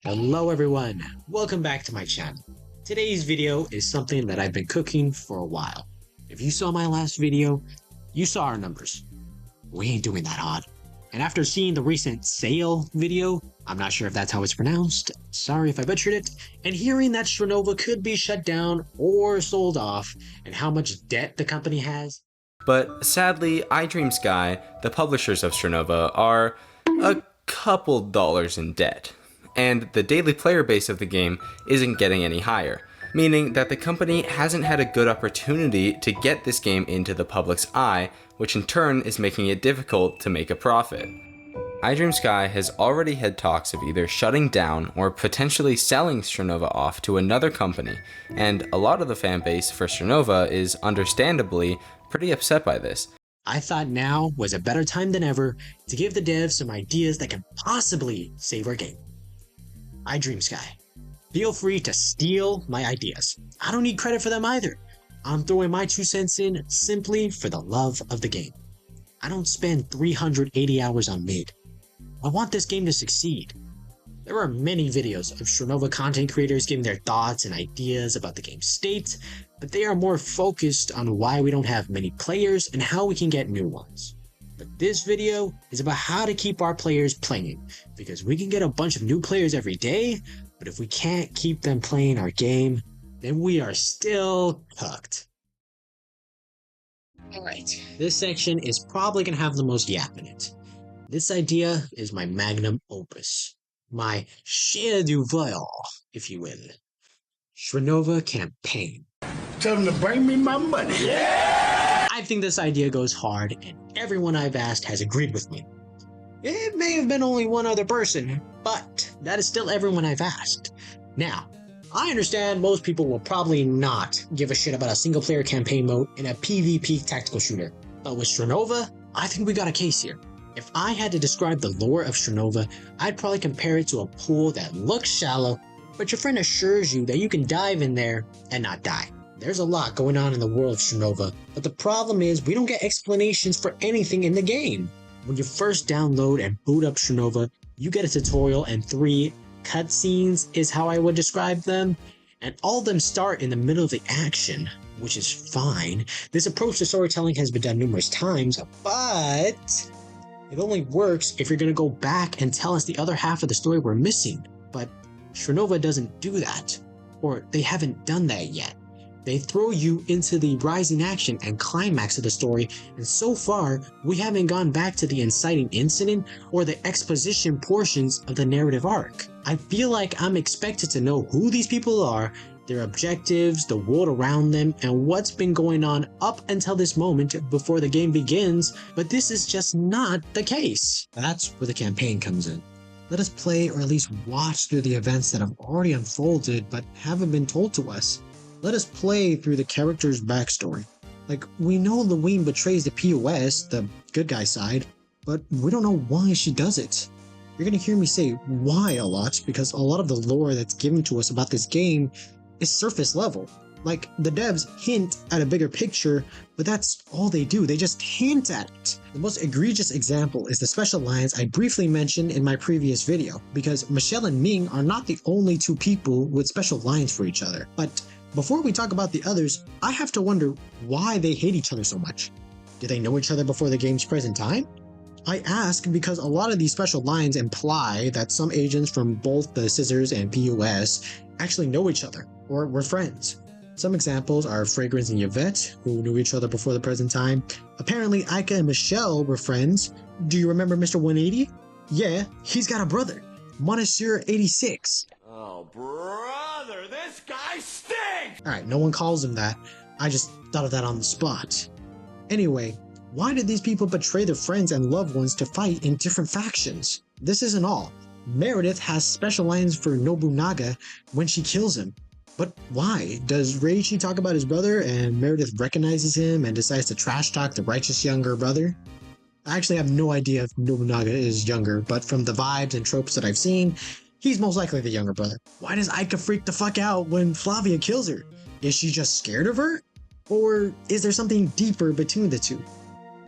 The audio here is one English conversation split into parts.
Hello everyone, welcome back to my channel. Today's video is something that I've been cooking for a while. If you saw my last video, you saw our numbers. We ain't doing that hot. And after seeing the recent sale video, I'm not sure if that's how it's pronounced, sorry if I butchered it, and hearing that Strinova could be shut down or sold off, and how much debt the company has. But sadly, iDreamSky, the publishers of Strinova, are a couple dollars in debt. And the daily player base of the game isn't getting any higher, meaning that the company hasn't had a good opportunity to get this game into the public's eye, which in turn is making it difficult to make a profit. iDreamSky has already had talks of either shutting down or potentially selling Strinova off to another company, and a lot of the fan base for Strinova is understandably pretty upset by this. I thought now was a better time than ever to give the devs some ideas that can possibly save our game. iDreamSky, feel free to steal my ideas. I don't need credit for them either. I'm throwing my 2 cents in simply for the love of the game. I don't spend 380 hours on mid. I want this game to succeed. There are many videos of Strinova content creators giving their thoughts and ideas about the game's state, but they are more focused on why we don't have many players and how we can get new ones. But this video is about how to keep our players playing, because we can get a bunch of new players every day, but if we can't keep them playing our game, then we are still cooked. Alright, this section is probably going to have the most yap in it. This idea is my magnum opus. My chef d'oeuvre, if you will. Strinova campaign. Tell them to bring me my money. Yeah! I think this idea goes hard, and everyone I've asked has agreed with me. It may have been only one other person, but that is still everyone I've asked. Now, I understand most people will probably not give a shit about a single-player campaign mode in a PvP tactical shooter, but with Strinova, I think we got a case here. If I had to describe the lore of Strinova, I'd probably compare it to a pool that looks shallow, but your friend assures you that you can dive in there and not die. There's a lot going on in the world of Strinova, but the problem is we don't get explanations for anything in the game. When you first download and boot up Strinova, you get a tutorial and 3 cutscenes is how I would describe them, and all of them start in the middle of the action, which is fine. This approach to storytelling has been done numerous times, but it only works if you're going to go back and tell us the other half of the story we're missing. But Strinova doesn't do that, or they haven't done that yet. They throw you into the rising action and climax of the story, and so far, we haven't gone back to the inciting incident or the exposition portions of the narrative arc. I feel like I'm expected to know who these people are, their objectives, the world around them, and what's been going on up until this moment before the game begins, but this is just not the case. That's where the campaign comes in. Let us play or at least watch through the events that have already unfolded but haven't been told to us. Let us play through the character's backstory. Like, we know Louise betrays the POS, the good guy side, but we don't know why she does it. You're gonna hear me say why a lot, because a lot of the lore that's given to us about this game is surface level. Like, the devs hint at a bigger picture, but that's all they do, they just hint at it. The most egregious example is the special lines I briefly mentioned in my previous video, because Michelle and Ming are not the only 2 people with special lines for each other. But before we talk about the others, I have to wonder why they hate each other so much. Do they know each other before the game's present time? I ask because a lot of these special lines imply that some agents from both the Scissors and POS actually know each other, or were friends. Some examples are Fragrance and Yvette, who knew each other before the present time. Apparently, Ika and Michelle were friends. Do you remember Mr. 180? Yeah, he's got a brother, Monsieur 86. Oh, brother, this guy stinks! Alright, no one calls him that. I just thought of that on the spot. Anyway, why did these people betray their friends and loved ones to fight in different factions? This isn't all. Meredith has special lines for Nobunaga when she kills him. But why? Does Reichi talk about his brother and Meredith recognizes him and decides to trash talk the righteous younger brother? I actually have no idea if Nobunaga is younger, but from the vibes and tropes that I've seen, he's most likely the younger brother. Why does Ika freak the fuck out when Flavia kills her? Is she just scared of her? Or is there something deeper between the two?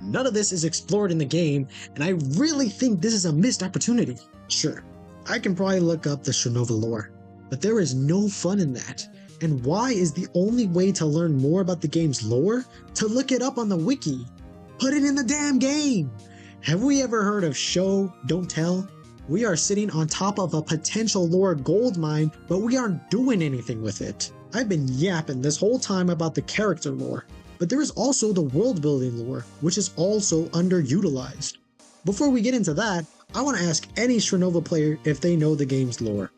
None of this is explored in the game, and I really think this is a missed opportunity. Sure, I can probably look up the Strinova lore, but there is no fun in that. And why is the only way to learn more about the game's lore to look it up on the wiki? Put it in the damn game! Have we ever heard of show, don't tell? We are sitting on top of a potential lore gold mine, but we aren't doing anything with it. I've been yapping this whole time about the character lore, but there is also the world building lore, which is also underutilized. Before we get into that, I want to ask any Strinova player if they know the game's lore.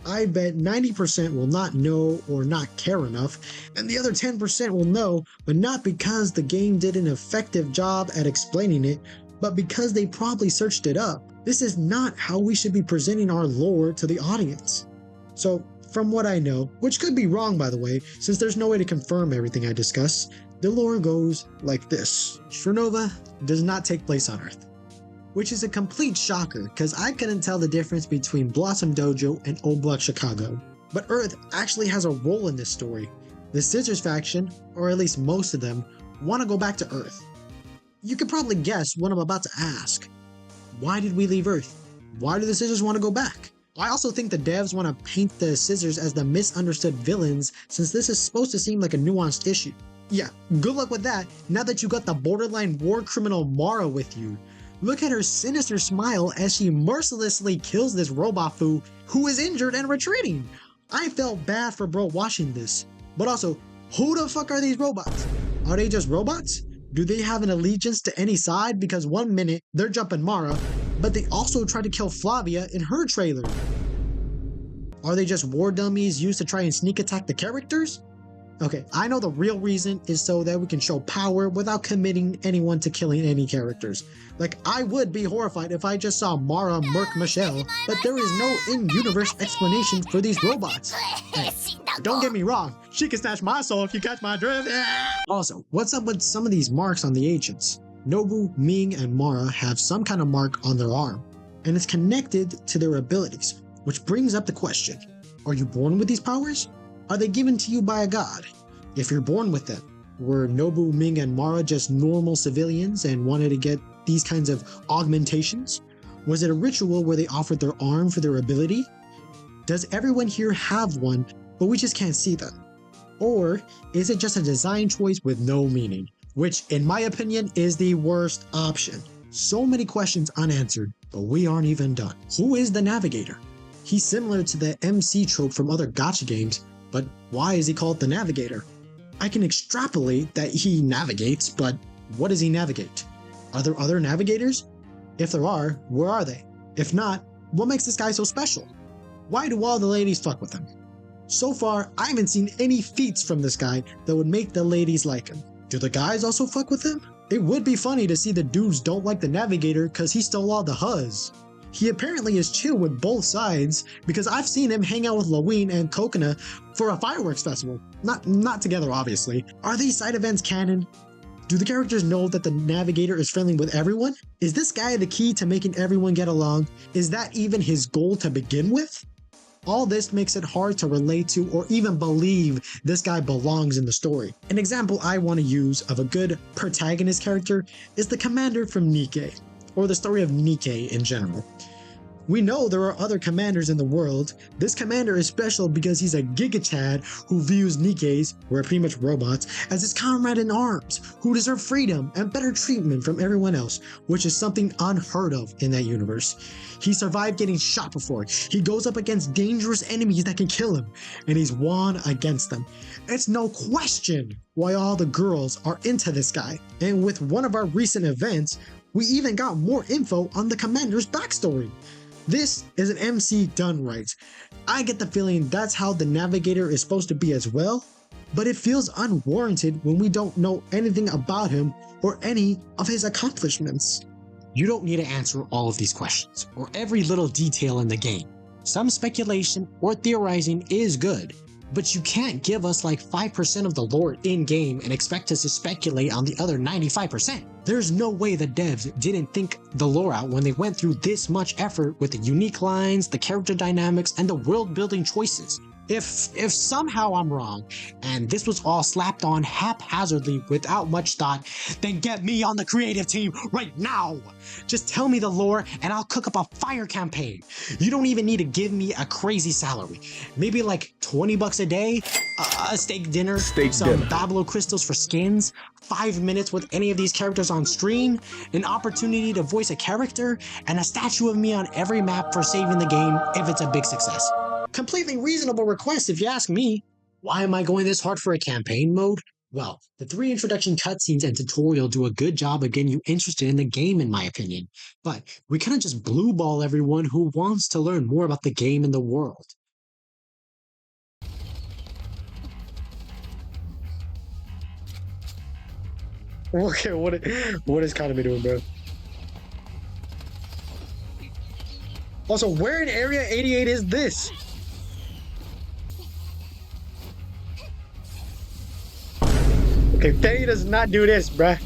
I bet 90% will not know or not care enough, and the other 10% will know, but not because the game did an effective job at explaining it, but because they probably searched it up. This is not how we should be presenting our lore to the audience. So, from what I know, which could be wrong by the way, since there's no way to confirm everything I discuss, the lore goes like this. Strinova does not take place on Earth. Which is a complete shocker, because I couldn't tell the difference between Blossom Dojo and Old Block Chicago. But Earth actually has a role in this story. The Scissors faction, or at least most of them, want to go back to Earth. You could probably guess what I'm about to ask. Why did we leave Earth? Why do the Scissors want to go back? I also think the devs want to paint the Scissors as the misunderstood villains, since this is supposed to seem like a nuanced issue. Yeah, good luck with that, now that you got the borderline war criminal Mara with you. Look at her sinister smile as she mercilessly kills this robot foo who is injured and retreating. I felt bad for bro watching this. But also, who the fuck are these robots? Are they just robots? Do they have an allegiance to any side? Because one minute they're jumping Mara, but they also tried to kill Flavia in her trailer. Are they just war dummies used to try and sneak attack the characters? Okay, I know the real reason is so that we can show power without committing anyone to killing any characters. Like, I would be horrified if I just saw Mara murk Michelle, but there is no in-universe explanation for these robots. Hey, don't get me wrong, she can snatch my soul if you catch my drift. Also, what's up with some of these marks on the ancients? Nobu, Ming, and Mara have some kind of mark on their arm, and it's connected to their abilities, which brings up the question, are you born with these powers? Are they given to you by a god? If you're born with them, were Nobu, Ming, and Mara just normal civilians and wanted to get these kinds of augmentations? Was it a ritual where they offered their arm for their ability? Does everyone here have one, but we just can't see them? Or is it just a design choice with no meaning? Which, in my opinion, is the worst option. So many questions unanswered, but we aren't even done. Who is the Navigator? He's similar to the MC trope from other gacha games, but why is he called the Navigator? I can extrapolate that he navigates, but what does he navigate? Are there other navigators? If there are, where are they? If not, what makes this guy so special? Why do all the ladies fuck with him? So far, I haven't seen any feats from this guy that would make the ladies like him. Do the guys also fuck with him? It would be funny to see the dudes don't like the Navigator cause he stole all the huzz. He apparently is chill with both sides because I've seen him hang out with Laween and Coconut for a fireworks festival. Not together, obviously. Are these side events canon? Do the characters know that the Navigator is friendly with everyone? Is this guy the key to making everyone get along? Is that even his goal to begin with? All this makes it hard to relate to or even believe this guy belongs in the story. An example I want to use of a good protagonist character is the commander from Nikkei, or the story of Nikkei in general. We know there are other commanders in the world. This commander is special because he's a Giga Chad who views Nikkeis, who are pretty much robots, as his comrade in arms, who deserve freedom and better treatment from everyone else, which is something unheard of in that universe. He survived getting shot before. He goes up against dangerous enemies that can kill him, and he's won against them. It's no question why all the girls are into this guy. And with one of our recent events, we even got more info on the commander's backstory. This is an MC done right. I get the feeling that's how the Navigator is supposed to be as well, but it feels unwarranted when we don't know anything about him or any of his accomplishments. You don't need to answer all of these questions or every little detail in the game. Some speculation or theorizing is good, but you can't give us like 5% of the lore in-game and expect us to speculate on the other 95%. There's no way the devs didn't think the lore out when they went through this much effort with the unique lines, the character dynamics, and the world-building choices. If somehow I'm wrong, and this was all slapped on haphazardly without much thought, then get me on the creative team right now. Just tell me the lore and I'll cook up a fire campaign. You don't even need to give me a crazy salary. Maybe like $20 a day, a steak dinner, some Bablo crystals for skins, 5 minutes with any of these characters on stream, an opportunity to voice a character, and a statue of me on every map for saving the game if it's a big success. Completely reasonable request if you ask me. Why am I going this hard for a campaign mode? Well, the 3 introduction cutscenes and tutorial do a good job of getting you interested in the game in my opinion. But we kind of just blue ball everyone who wants to learn more about the game and the world. Okay, what is Kaname doing, bro? Also, where in Area 88 is this? Okay, Faye does not do this, bruh.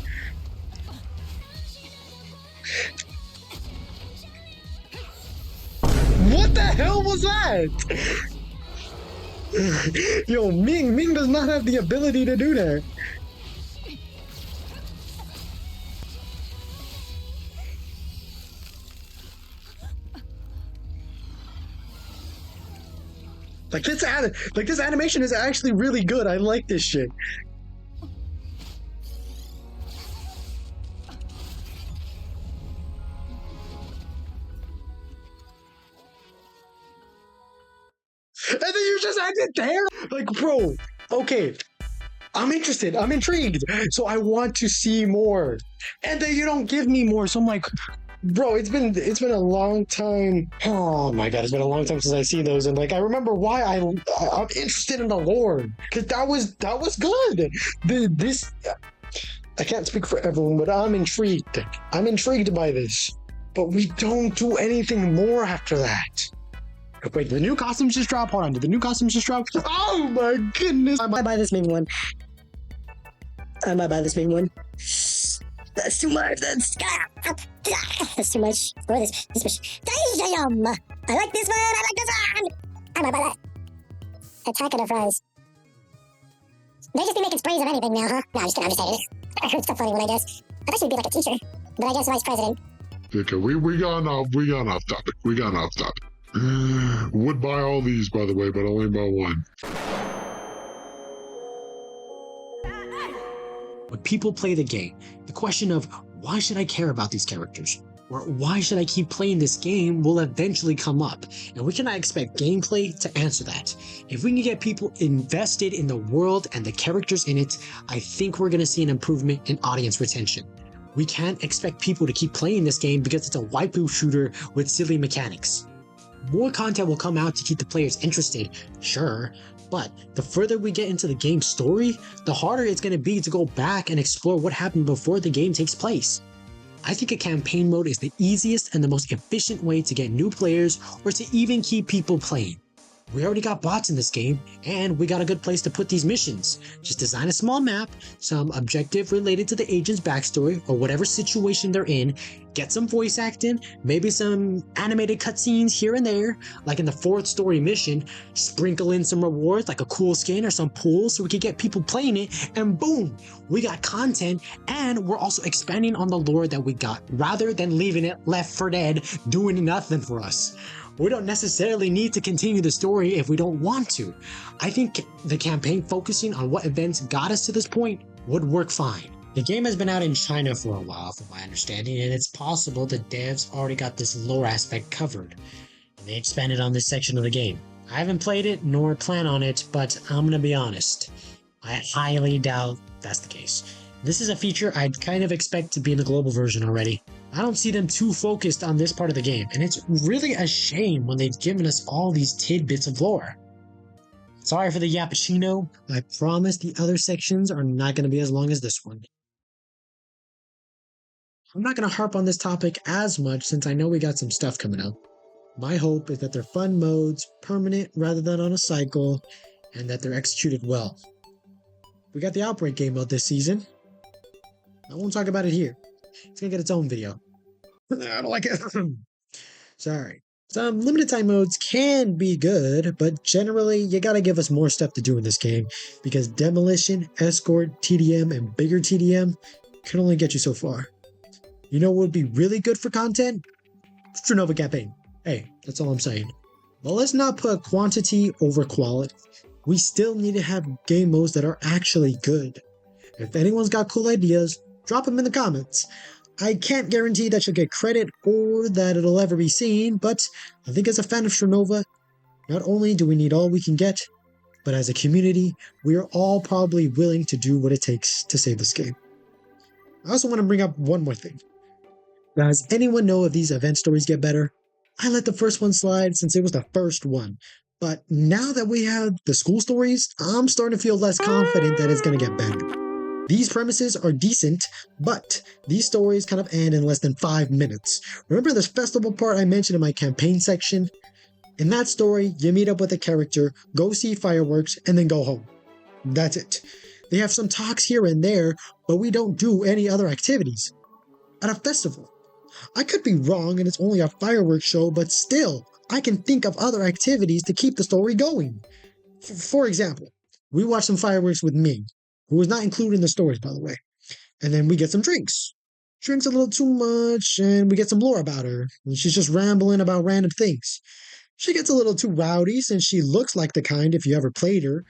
What the hell was that? Yo, Ming does not have the ability to do that. Like this animation is actually really good. I like this shit. And then you just ended there? Like, bro, okay. I'm interested. I'm intrigued. So I want to see more. And then you don't give me more. So I'm like, bro, it's been a long time. Oh my god, it's been a long time since I see those, and like I remember why I'm interested in the lore, because that was good. This I can't speak for everyone, but I'm intrigued. I'm intrigued by this, but we don't do anything more after that. Wait, the new costumes just dropped? Hold on, did the new costumes just drop? Oh my goodness! I buy this main one. I might buy this main one. That's too much. That's too much. Or this damn! I like this one. I like this one. I might buy that. Attack of the fries. They just be making sprays of anything now, huh? No, I'm just kidding. I'm just saying it. It's so funny when I guess. I thought she'd be like a teacher, but I guess vice president. Okay, we got off topic. Would buy all these, by the way, but only buy one. When people play the game, the question of why should I care about these characters? Or why should I keep playing this game will eventually come up, and we cannot expect gameplay to answer that. If we can get people invested in the world and the characters in it, I think we're going to see an improvement in audience retention. We can't expect people to keep playing this game because it's a waifu shooter with silly mechanics. More content will come out to keep the players interested, sure, but the further we get into the game's story, the harder it's going to be to go back and explore what happened before the game takes place. I think a campaign mode is the easiest and the most efficient way to get new players or to even keep people playing. We already got bots in this game, and we got a good place to put these missions. Just design a small map, some objective related to the agent's backstory or whatever situation they're in, get some voice acting, maybe some animated cutscenes here and there, like in the 4th story mission, sprinkle in some rewards like a cool skin or some pools so we can get people playing it, and boom, we got content, and we're also expanding on the lore that we got, rather than leaving it left for dead, doing nothing for us. We don't necessarily need to continue the story if we don't want to. I think the campaign focusing on what events got us to this point would work fine. The game has been out in China for a while, from my understanding, and it's possible the devs already got this lore aspect covered, and they expanded on this section of the game. I haven't played it, nor plan on it, but I'm gonna be honest. I highly doubt that's the case. This is a feature I'd kind of expect to be in the global version already. I don't see them too focused on this part of the game, and it's really a shame when they've given us all these tidbits of lore. Sorry for the yappuccino. I promise the other sections are not going to be as long as this one. I'm not going to harp on this topic as much since I know we got some stuff coming up. My hope is that they're fun modes, permanent rather than on a cycle, and that they're executed well. We got the Outbreak game mode this season. I won't talk about it here. It's gonna get its own video. I don't like it. Sorry. Some limited time modes can be good, but generally you gotta give us more stuff to do in this game, because Demolition, Escort, TDM, and bigger TDM can only get you so far. You know what would be really good for content? Strinova campaign. Hey, that's all I'm saying. But let's not put quantity over quality. We still need to have game modes that are actually good. If anyone's got cool ideas, drop them in the comments. I can't guarantee that you'll get credit or that it'll ever be seen, but I think as a fan of Strinova, not only do we need all we can get, but as a community, we are all probably willing to do what it takes to save this game. I also want to bring up one more thing. Does anyone know if these event stories get better? I let the first one slide since it was the first one, but now that we have the school stories, I'm starting to feel less confident that it's going to get better. These premises are decent, but these stories kind of end in less than 5 minutes. Remember this festival part I mentioned in my campaign section? In that story, you meet up with a character, go see fireworks, and then go home. That's it. They have some talks here and there, but we don't do any other activities. At a festival. I could be wrong and it's only a fireworks show, but still, I can think of other activities to keep the story going. For example, we watch some fireworks with Ming, who is not included in the stories, by the way. And then we get some drinks. Drinks a little too much, and we get some lore about her. And she's just rambling about random things. She gets a little too rowdy since she looks like the kind if you ever played her.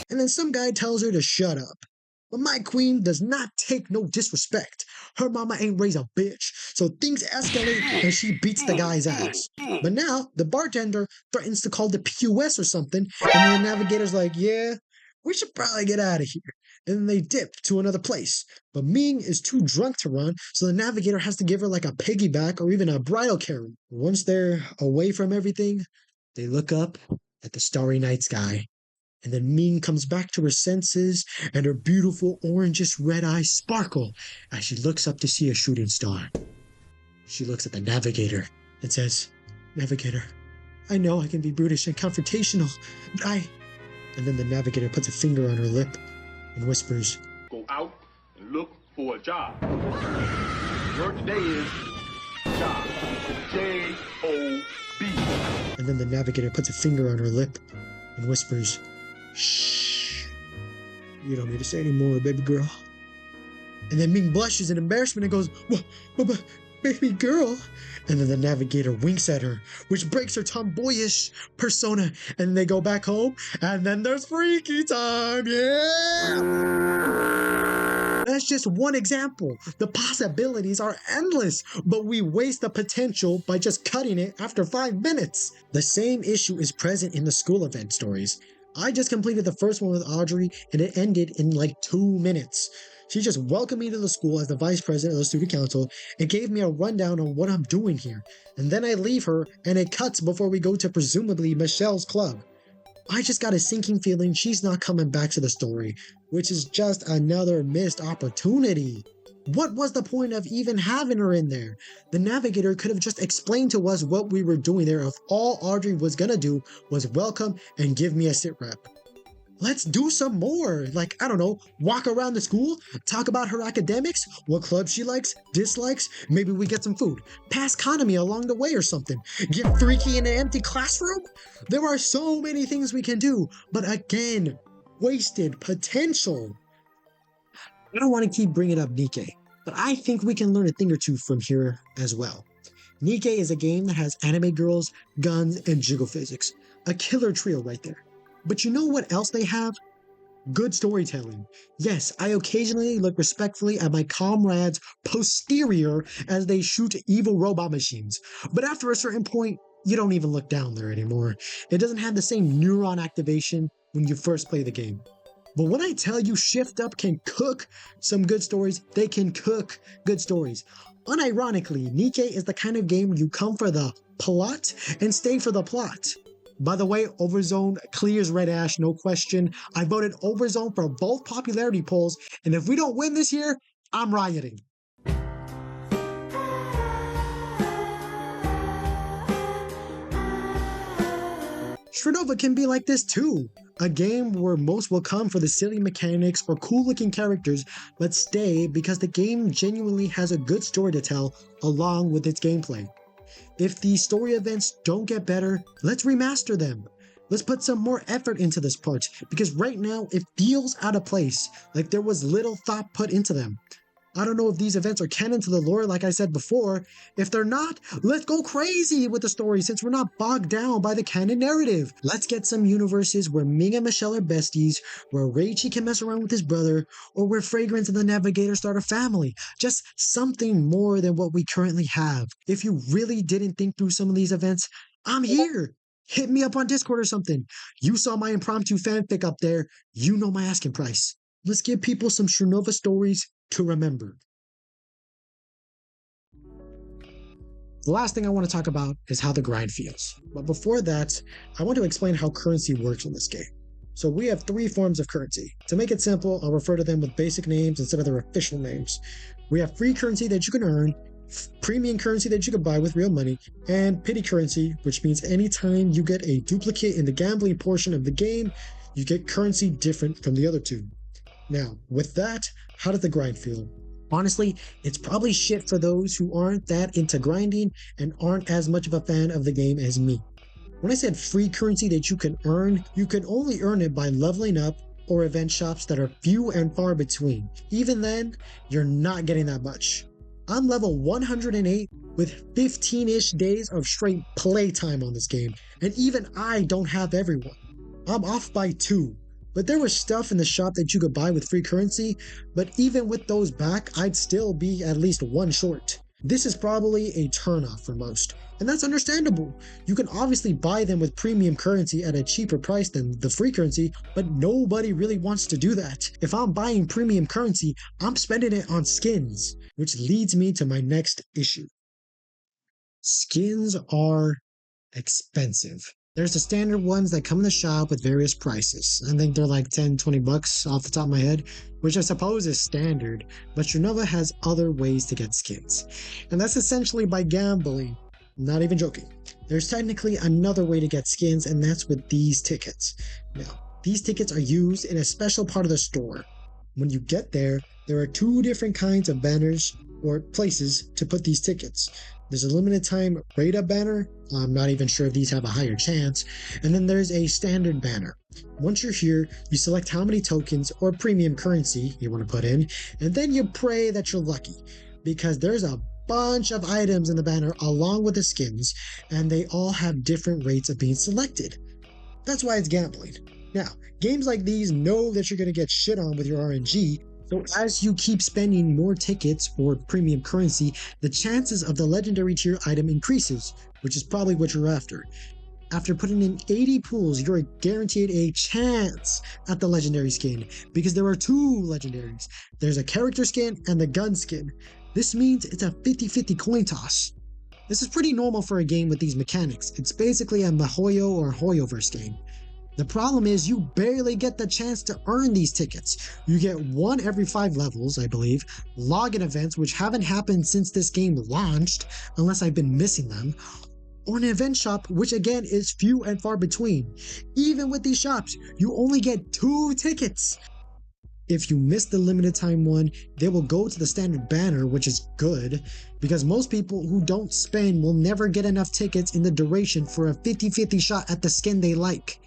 And then some guy tells her to shut up. But my queen does not take no disrespect. Her mama ain't raised a bitch, so things escalate and she beats the guy's ass. But now, the bartender threatens to call the PUS or something, and the navigator's like, yeah, we should probably get out of here. And then they dip to another place. But Ming is too drunk to run, so the navigator has to give her like a piggyback or even a bridal carry. Once they're away from everything, they look up at the starry night sky. And then Ming comes back to her senses, and her beautiful orangish red eyes sparkle as she looks up to see a shooting star. She looks at the navigator and says, Navigator, I know I can be brutish and confrontational, but And then the navigator puts a finger on her lip and whispers, Go out and look for a job. The word today is job. J-O-B. And then the navigator puts a finger on her lip and whispers, Shh. You don't need to say any more, baby girl. And then Ming blushes in embarrassment and goes, but, baby girl. And then the navigator winks at her, which breaks her tomboyish persona. And they go back home, and then there's freaky time, yeah! That's just one example. The possibilities are endless, but we waste the potential by just cutting it after 5 minutes. The same issue is present in the school event stories. I just completed the first one with Audrey, and it ended in like 2 minutes. She just welcomed me to the school as the vice president of the student council and gave me a rundown on what I'm doing here. And then I leave her, and it cuts before we go to presumably Michelle's club. I just got a sinking feeling she's not coming back to the story, which is just another missed opportunity. What was the point of even having her in there? The navigator could have just explained to us what we were doing there if all Audrey was gonna do was welcome and give me a sit rep. Let's do some more. Like, I don't know, walk around the school, talk about her academics, what clubs she likes, dislikes, maybe we get some food, pass economy along the way or something, get freaky in an empty classroom. There are so many things we can do, but again, wasted potential. I don't want to keep bringing up Nikke, but I think we can learn a thing or two from here as well. Nikke is a game that has anime girls, guns, and jiggle physics. A killer trio right there. But you know what else they have? Good storytelling. Yes, I occasionally look respectfully at my comrades' posterior as they shoot evil robot machines. But after a certain point, you don't even look down there anymore. It doesn't have the same neuron activation when you first play the game. But when I tell you Shift Up can cook some good stories, they can cook good stories. Unironically, Nikke is the kind of game you come for the plot and stay for the plot. By the way, Overzone clears Red Ash, no question. I voted Overzone for both popularity polls, and if we don't win this year, I'm rioting. Strinova can be like this too. A game where most will come for the silly mechanics or cool looking characters, but stay because the game genuinely has a good story to tell along with its gameplay. If the story events don't get better, let's remaster them. Let's put some more effort into this part, because right now it feels out of place, like there was little thought put into them. I don't know if these events are canon to the lore, like I said before. If they're not, let's go crazy with the story since we're not bogged down by the canon narrative. Let's get some universes where Ming and Michelle are besties, where Reichi can mess around with his brother, or where Fragrance and the Navigator start a family. Just something more than what we currently have. If you really didn't think through some of these events, I'm here. Hit me up on Discord or something. You saw my impromptu fanfic up there. You know my asking price. Let's give people some Strinova stories to remember. The last thing I want to talk about is how the grind feels. But before that, I want to explain how currency works in this game. So we have 3 forms of currency. To make it simple, I'll refer to them with basic names instead of their official names. We have free currency that you can earn, premium currency that you can buy with real money, and pity currency, which means anytime you get a duplicate in the gambling portion of the game, you get currency different from the other 2. Now, with that, how does the grind feel? Honestly, it's probably shit for those who aren't that into grinding and aren't as much of a fan of the game as me. When I said free currency that you can only earn it by leveling up or event shops that are few and far between. Even then, you're not getting that much. I'm level 108 with 15-ish days of straight playtime on this game, and even I don't have everyone. I'm off by 2. But there was stuff in the shop that you could buy with free currency, but even with those back, I'd still be at least 1 short. This is probably a turnoff for most, and that's understandable. You can obviously buy them with premium currency at a cheaper price than the free currency, but nobody really wants to do that. If I'm buying premium currency, I'm spending it on skins, which leads me to my next issue. Skins are expensive. There's the standard ones that come in the shop with various prices. I think they're like 10, 20 bucks off the top of my head, which I suppose is standard, but Strinova has other ways to get skins. And that's essentially by gambling. Not even joking. There's technically another way to get skins, and that's with these tickets. Now, these tickets are used in a special part of the store. When you get there, there are 2 different kinds of banners or places to put these tickets. There's a limited time rate-up banner. I'm not even sure if these have a higher chance. And then there's a standard banner. Once you're here, you select how many tokens or premium currency you want to put in, and then you pray that you're lucky, because there's a bunch of items in the banner along with the skins, and they all have different rates of being selected. That's why it's gambling. Now, games like these know that you're going to get shit on with your RNG, so as you keep spending more tickets or premium currency, the chances of the legendary tier item increases, which is probably what you're after. After putting in 80 pools, you're guaranteed a chance at the legendary skin, because there are 2 legendaries. There's a character skin and the gun skin. This means it's a 50-50 coin toss. This is pretty normal for a game with these mechanics. It's basically a Mihoyo or Hoyoverse game. The problem is you barely get the chance to earn these tickets. You get 1 every 5 levels, I believe, login events which haven't happened since this game launched, unless I've been missing them, or an event shop which again is few and far between. Even with these shops, you only get 2 tickets. If you miss the limited time one, they will go to the standard banner, which is good, because most people who don't spend will never get enough tickets in the duration for a 50-50 shot at the skin they like.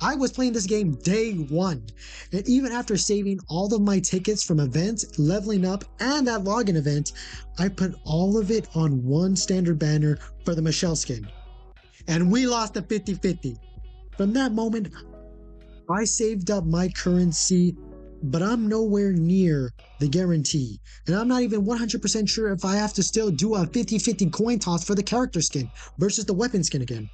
I was playing this game day 1, and even after saving all of my tickets from events, leveling up, and that login event, I put all of it on 1 standard banner for the Michelle skin. And we lost the 50-50. From that moment, I saved up my currency, but I'm nowhere near the guarantee. And I'm not even 100% sure if I have to still do a 50-50 coin toss for the character skin versus the weapon skin again.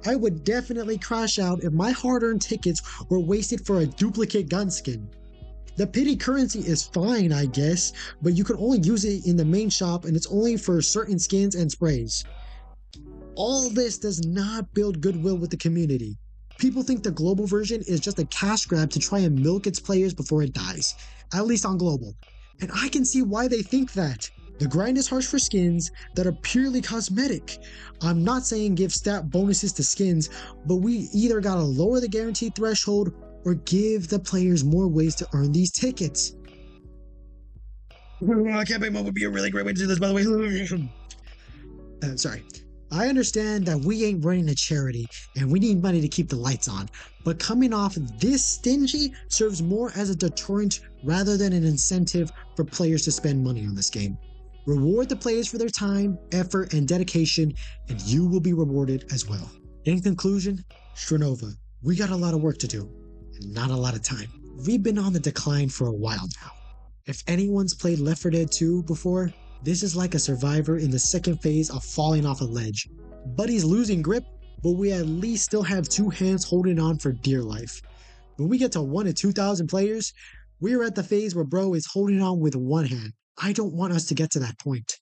I would definitely crash out if my hard-earned tickets were wasted for a duplicate gun skin. The pity currency is fine, I guess, but you can only use it in the main shop and it's only for certain skins and sprays. All this does not build goodwill with the community. People think the global version is just a cash grab to try and milk its players before it dies, at least on global. And I can see why they think that. The grind is harsh for skins that are purely cosmetic. I'm not saying give stat bonuses to skins, but we either gotta lower the guaranteed threshold or give the players more ways to earn these tickets. Campaign mode would be a really great way to do this, by the way. Sorry. I understand that we ain't running a charity and we need money to keep the lights on, but coming off this stingy serves more as a deterrent rather than an incentive for players to spend money on this game. Reward the players for their time, effort, and dedication, and you will be rewarded as well. In conclusion, Strinova, we got a lot of work to do, and not a lot of time. We've been on the decline for a while now. If anyone's played Left 4 Dead 2 before, this is like a survivor in the second phase of falling off a ledge. Buddy's losing grip, but we at least still have two hands holding on for dear life. When we get to 1 to 2,000 players, we're at the phase where bro is holding on with one hand. I don't want us to get to that point.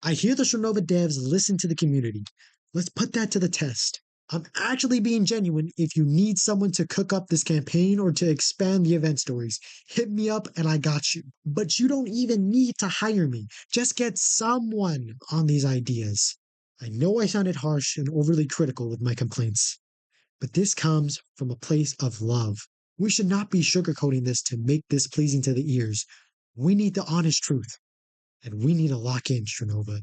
I hear the Strinova devs listen to the community. Let's put that to the test. I'm actually being genuine. If you need someone to cook up this campaign or to expand the event stories, hit me up and I got you. But you don't even need to hire me. Just get someone on these ideas. I know I sounded harsh and overly critical with my complaints, but this comes from a place of love. We should not be sugarcoating this to make this pleasing to the ears. We need the honest truth, and we need to lock in, Strinova.